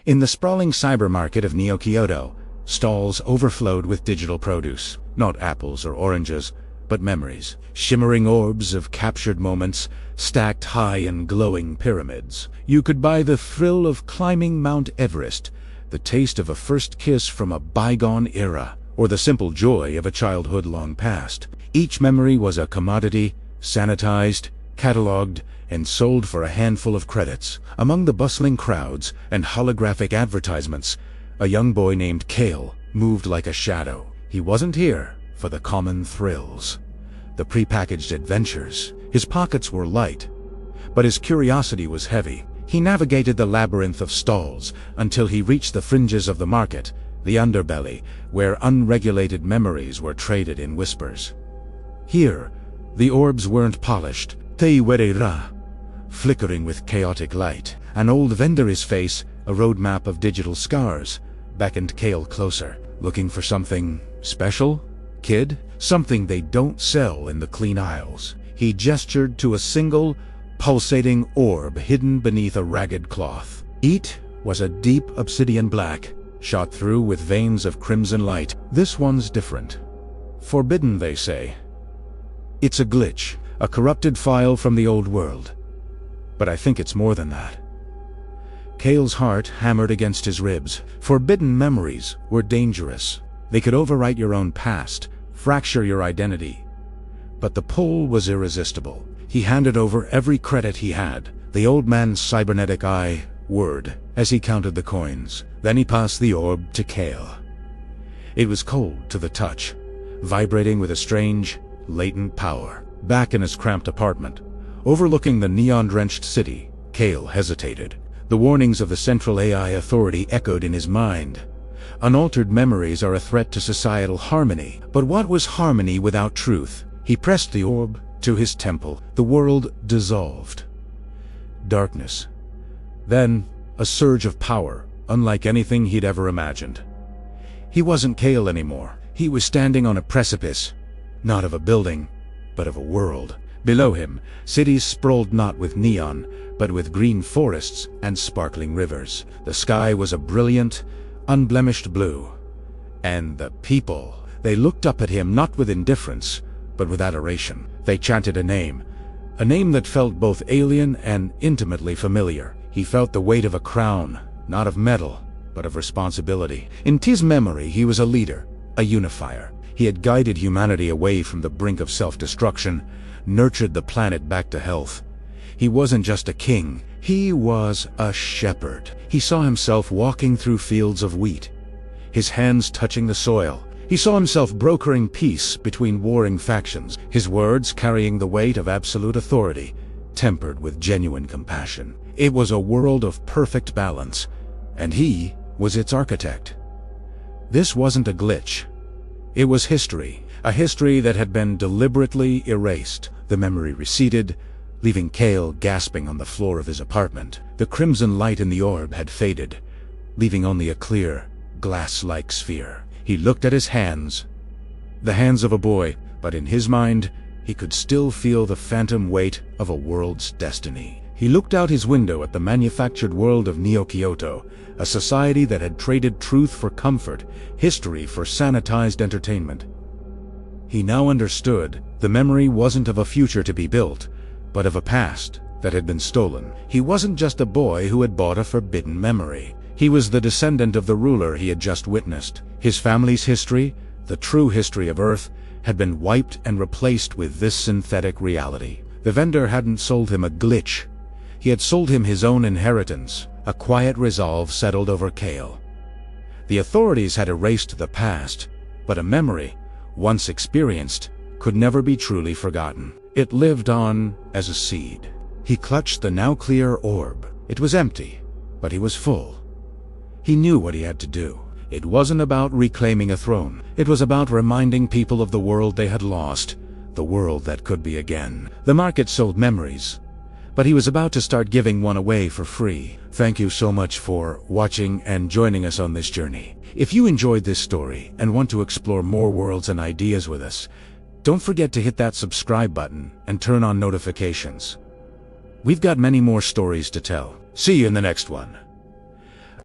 In the sprawling cyber market of Neo-Kyoto, stalls overflowed with digital produce. Not apples or oranges, but memories. Shimmering orbs of captured moments, stacked high in glowing pyramids. You could buy the thrill of climbing Mount Everest, the taste of a first kiss from a bygone era, or the simple joy of a childhood long past. Each memory was a commodity, sanitized, catalogued, and sold for a handful of credits. Among the bustling crowds and holographic advertisements, a young boy named Kale moved like a shadow. He wasn't here for the common thrills, the prepackaged adventures. His pockets were light, but his curiosity was heavy. He navigated the labyrinth of stalls until he reached the fringes of the market, the underbelly, where unregulated memories were traded in whispers. Here, the orbs weren't polished, flickering with chaotic light. An old vendor's face, a roadmap of digital scars, beckoned Kale closer. Looking for something special, kid? Something they don't sell in the clean aisles. He gestured to a single, pulsating orb hidden beneath a ragged cloth. It was a deep obsidian black, shot through with veins of crimson light. This one's different. Forbidden, they say. It's a glitch, a corrupted file from the old world. But I think it's more than that. Kale's heart hammered against his ribs. Forbidden memories were dangerous. They could overwrite your own past, fracture your identity. But the pull was irresistible. He handed over every credit he had, the old man's cybernetic eye whirred as he counted the coins. Then he passed the orb to Kale. It was cold to the touch, vibrating with a strange, latent power. Back in his cramped apartment, overlooking the neon-drenched city, Kale hesitated. The warnings of the Central AI Authority echoed in his mind. Unaltered memories are a threat to societal harmony. But what was harmony without truth? He pressed the orb to his temple. The world dissolved. Darkness. Then, a surge of power, unlike anything he'd ever imagined. He wasn't Kale anymore. He was standing on a precipice, not of a building, but of a world. Below him, cities sprawled not with neon, but with green forests and sparkling rivers. The sky was a brilliant, unblemished blue. And the people, they looked up at him not with indifference, but with adoration. They chanted a name that felt both alien and intimately familiar. He felt the weight of a crown, not of metal, but of responsibility. In his memory, he was a leader, a unifier. He had guided humanity away from the brink of self-destruction, nurtured the planet back to health. He wasn't just a king, he was a shepherd. He saw himself walking through fields of wheat, his hands touching the soil. He saw himself brokering peace between warring factions, his words carrying the weight of absolute authority, tempered with genuine compassion. It was a world of perfect balance, and he was its architect. This wasn't a glitch. It was history, a history that had been deliberately erased. The memory receded, leaving Kale gasping on the floor of his apartment. The crimson light in the orb had faded, leaving only a clear, glass-like sphere. He looked at his hands, the hands of a boy, but in his mind, he could still feel the phantom weight of a world's destiny. He looked out his window at the manufactured world of Neo-Kyoto, a society that had traded truth for comfort, history for sanitized entertainment. He now understood the memory wasn't of a future to be built, but of a past that had been stolen. He wasn't just a boy who had bought a forbidden memory. He was the descendant of the ruler he had just witnessed. His family's history, the true history of Earth, had been wiped and replaced with this synthetic reality. The vendor hadn't sold him a glitch. He had sold him his own inheritance. A quiet resolve settled over Kale. The authorities had erased the past, but a memory, once experienced, could never be truly forgotten. It lived on as a seed. He clutched the now clear orb. It was empty, but he was full. He knew what he had to do. It wasn't about reclaiming a throne. It was about reminding people of the world they had lost, the world that could be again. The market sold memories, but he was about to start giving one away for free. Thank you so much for watching and joining us on this journey. If you enjoyed this story and want to explore more worlds and ideas with us, don't forget to hit that subscribe button and turn on notifications. We've got many more stories to tell. See you in the next one.